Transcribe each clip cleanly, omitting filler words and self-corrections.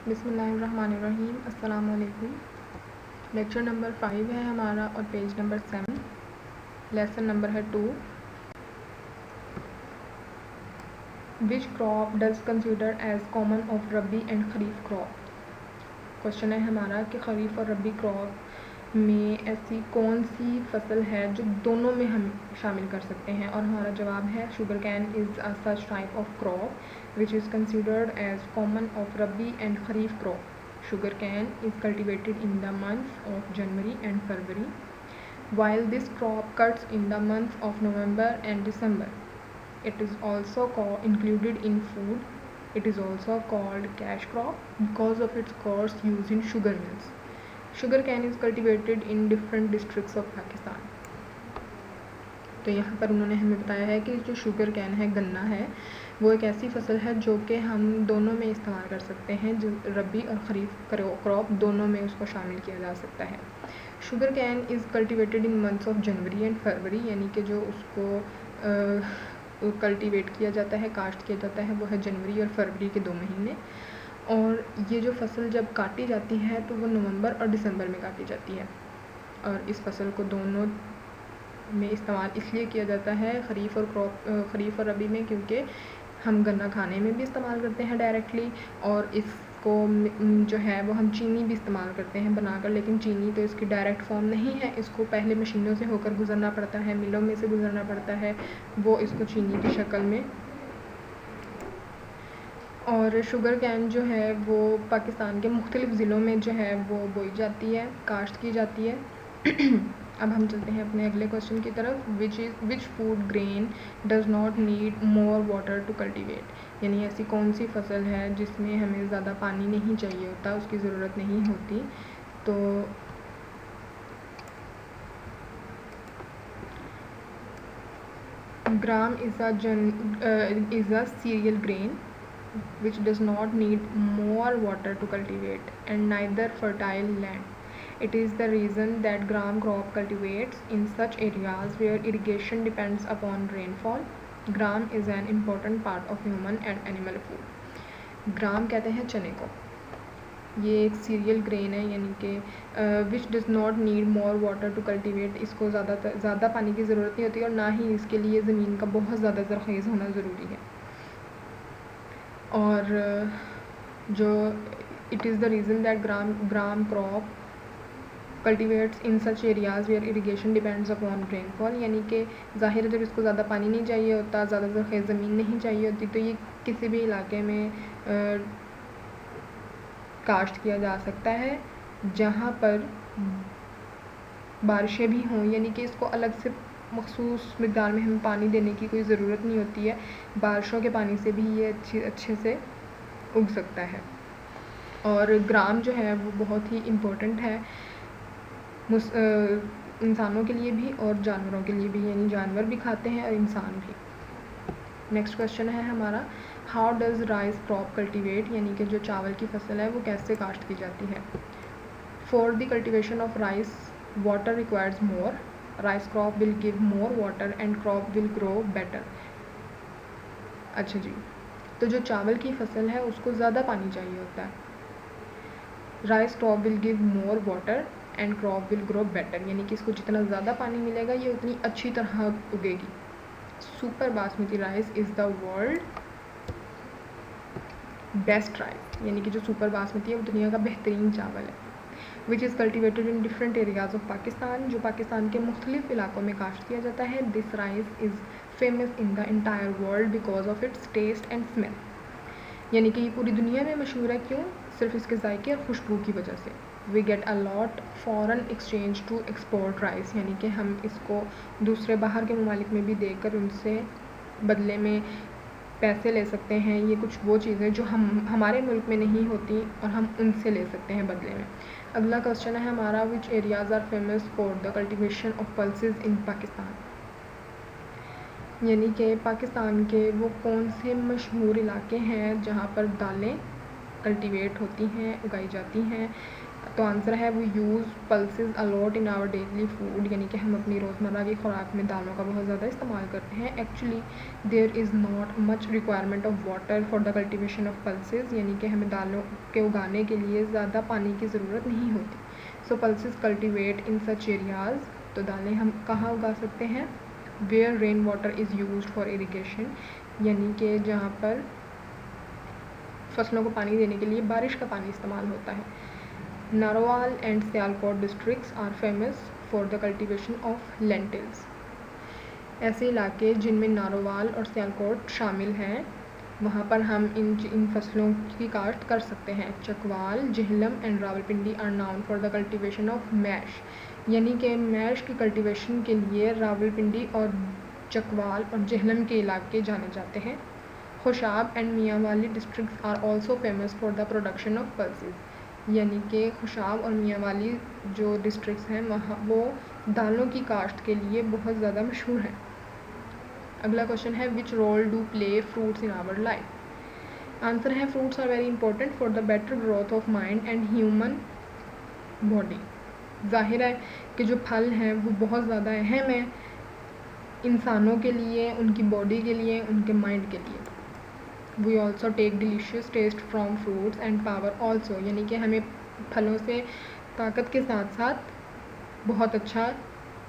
बिस्मिल्लाहिर्रहमानिर्रहीम। अस्सलाम वालेकुम। लेक्चर नंबर 5 है हमारा और पेज नंबर 7। लेसन नंबर है 2। Which crop does consider as common of rabi and kharif crop. Question है हमारा कि खरीफ और रबी क्रॉप में ऐसी कौन सी फसल है जो दोनों में हम शामिल कर सकते हैं, और हमारा जवाब है sugar cane is a such type of crop which is considered as common of rabi and kharif crop. Sugarcane is cultivated in the months of January and February, while this crop cuts in the months of November and December. It is also included in food. It is also called cash crop because of its coarse use in sugar mills. Sugarcane is cultivated in different districts of Pakistan. तो यहाँ पर उन्होंने हमें बताया है कि जो sugar cane है, गन्ना है, वो एक ऐसी फसल है जो कि हम दोनों में इस्तेमाल कर सकते हैं, जो रबी और खरीफ क्रॉप दोनों में उसको शामिल किया जा सकता है. Sugar cane is cultivated in months of January and February, यानी कि जो उसको कल्टिवेट किया जाता है, काश्त किया जाता है, वो है जनवरी और फरवरी के 2 महीने. और ये जो फसल जब काटी जाती है तो वो नवंबर और दिसंबर में काटी जाती है. और इस फसल को दोनों में इस्तेमाल इसलिए किया जाता है, खरीफ और रबी में, क्योंकि हम गन्ना खाने में भी इस्तेमाल करते हैं डायरेक्टली, और इसको जो है वो हम चीनी भी इस्तेमाल करते हैं बनाकर. लेकिन चीनी तो इसकी डायरेक्ट फॉर्म नहीं है, इसको पहले मशीनों से होकर गुजरना पड़ता है, मिलों में से गुजरना पड़ता है, वो इसको चीनी की शक्ल में. और शुगर कैन जो है वो पाकिस्तान के मुख्तलिफ़ ज़िलों में जो है वो बोई जाती है, काश्त की जाती है. अब हम चलते हैं अपने अगले क्वेश्चन की तरफ. Which food grain does not need more water to cultivate. यानी ऐसी कौन सी फसल है जिसमें हमें ज़्यादा पानी नहीं चाहिए होता, उसकी ज़रूरत नहीं होती. तो gram is a serial grain which does not need more water to cultivate and neither fertile land. It is the reason that gram crop cultivates in such areas where irrigation depends upon rainfall. Gram is an important part of human and animal food. ग्राम कहते हैं चने को. ये एक serial grain है, यानी कि which does not need more water to cultivate. इसको ज़्यादा पानी की ज़रूरत नहीं होती और ना ही इसके लिए ज़मीन का बहुत ज़्यादा ज़रख़ेज़ होना ज़रूरी है. और जो it is the reason that gram crop cultivates in such areas where irrigation depends upon rainfall. यानी कि ज़ाहिर है जब इसको ज़्यादा पानी नहीं चाहिए होता, ज़्यादा ज़रख़ेज़ ज़मीन नहीं चाहिए होती, तो ये किसी भी इलाके में काश्त किया जा सकता है जहाँ पर बारिशें भी हों. यानी कि इसको अलग से मखसूस मिक़दार में हमें पानी देने की कोई ज़रूरत नहीं होती है, बारिशों के पानी से भी ये अच्छे से उग सकता है. और ग्राम जो है वो बहुत ही इम्पोर्टेंट है इंसानों के लिए भी और जानवरों के लिए भी, यानी जानवर भी खाते हैं और इंसान भी. नेक्स्ट क्वेश्चन है हमारा, how does rice crop cultivate. यानी कि जो चावल की फसल है वो कैसे काश्त की जाती है. For the cultivation of rice water requires more. Rice crop will give more water and crop will grow better. अच्छा जी, तो जो चावल की फसल है उसको ज़्यादा पानी चाहिए होता है. Rice crop will give more water and crop will grow better, यानी कि इसको जितना ज़्यादा पानी मिलेगा ये उतनी अच्छी तरह उगेगी. Super basmati rice is the world best rice. यानी कि जो सुपर बासमती है वो दुनिया का बेहतरीन चावल है. Which is cultivated in different areas of Pakistan. जो पाकिस्तान के मुख्तलिफ इलाकों में काश्त किया जाता है. This rice is famous in the entire world because of its taste and smell. यानी कि ये पूरी दुनिया में मशहूर है. क्यों? सिर्फ इसके जायके और खुशबू की वजह से. We get a lot foreign exchange to export rice. यानी कि हम इसको दूसरे बाहर के ममालिक में भी देकर उनसे बदले में पैसे ले सकते हैं. ये कुछ वो चीज़ें जो हमारे मुल्क में नहीं होती और हम उनसे ले सकते हैं बदले में. अगला क्वेश्चन है हमारा, which areas are famous for the cultivation of pulses in Pakistan. यानी कि पाकिस्तान के वो कौन से मशहूर इलाके हैं जहाँ पर दालें कल्टिवेट होती हैं, उगाई जाती हैं. तो आंसर है we use pulses a lot in our daily food, यानी कि हम अपनी रोज़मर्रा की खुराक में दालों का बहुत ज़्यादा इस्तेमाल करते हैं। Actually there is not much requirement of water for the cultivation of pulses, यानी कि हमें दालों के उगाने के लिए ज़्यादा पानी की ज़रूरत नहीं होती। So pulses cultivate in such areas, तो दालें हम कहाँ उगा सकते हैं? Where rain water is use for irrigation, यानी कि जहाँ पर फसलों को पानी देने के लिए बारिश का पानी इस्तेमाल होता है। Narowal and Sialkot districts are famous for the cultivation of lentils. ऐसे इलाके जिनमें नारोवाल और सियालकोट शामिल हैं, वहाँ पर हम इन फसलों की काश्त कर सकते हैं। Chakwal, Jhelum and Rawalpindi are known for the cultivation of mash, यानी कि मैश की कल्टिवेशन के लिए रावलपिंडी और चकवाल और जेहलम के इलाके जाने जाते हैं। Khushab and Mianwali districts are also famous for the production of pulses, यानी कि खुशाब और मियांवाली जो डिस्ट्रिक्ट्स हैं वहाँ वो दालों की काश्त के लिए बहुत ज़्यादा मशहूर हैं। अगला क्वेश्चन है which role do play fruits in our life. Answer है fruits are very important for the better growth of mind and human body. जाहिर है कि जो फल हैं वो बहुत ज़्यादा अहम है इंसानों के लिए, उनकी बॉडी के लिए, उनके माइंड के लिए। We also take delicious taste from fruits and power also, यानी कि हमें फलों से ताकत के साथ साथ बहुत अच्छा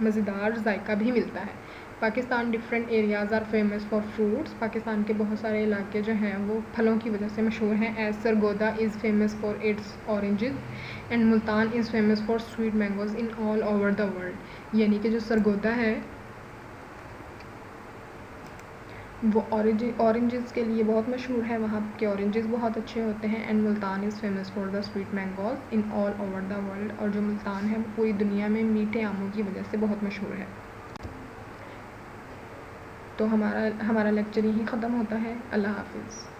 मज़ेदार जायका भी मिलता है। Pakistan different areas are famous for fruits, Pakistan के बहुत सारे इलाके जो हैं वो फलों की वजह से मशहूर हैं। As Sargodha is famous for its oranges and Multan is famous for sweet mangoes in all over the world, यानी कि जो सरगोदा है वो ऑरेंजेस के लिए बहुत मशहूर है, वहाँ के ऑरेंजेस बहुत अच्छे होते हैं। And Multan is famous for the sweet mangoes in all over the world, और जो मुल्तान है वो पूरी दुनिया में मीठे आमों की वजह से बहुत मशहूर है। तो हमारा लेक्चर यहीं ख़त्म होता है। अल्लाह हाफिज़।